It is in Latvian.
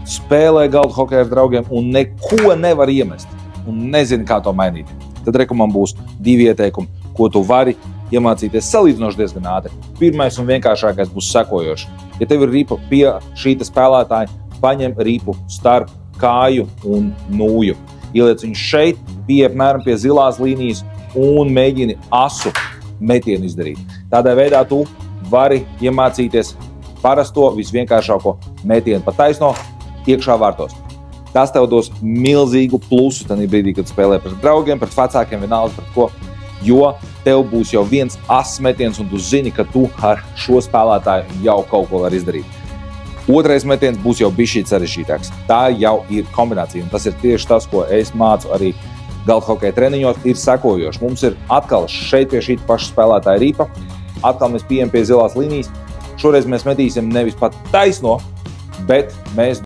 spēlē galda hokeju ar draugiem un neko nevar iemest un nezini, kā to mainīt. Tad man būs 2 ieteikumi, ko tu vari iemācīties salīdzinoši diezgan ātri. Pirmais un vienkāršākais būs sekojošs. Ja tev ir ripa pie šīta spēlētāja, paņem ripu starp kāju un nūju. Ieliec viņu šeit, apmēram pie zilās līnijas un mēģini asu metienu izdarīt. Tādā veidā tu vari iemācīties parasto, visvienkāršāko metienu pa taisno iekšā vārtos. Tas tev dos milzīgu plusu tajā brīdī, kad spēlē pret draugiem, pret vecākiem, vienalga pret ko, jo tev būs jau viens ass metiens un tu zini, ka tu ar šo spēlētāju jau kaut ko var izdarīt. Otrais metiens būs jau bišķīt sarežģītāks. Tā jau ir kombinācija, un tas ir tieši tas, ko es mācu arī galda hokeja treniņos, ir sekojoši. Mums ir atkal šeit pie šī paša spēlētāja ripa, atkal mēs pieejam pie zilās līnijas. Šoreiz mēs metīsim nevis pat taisno, bet mēs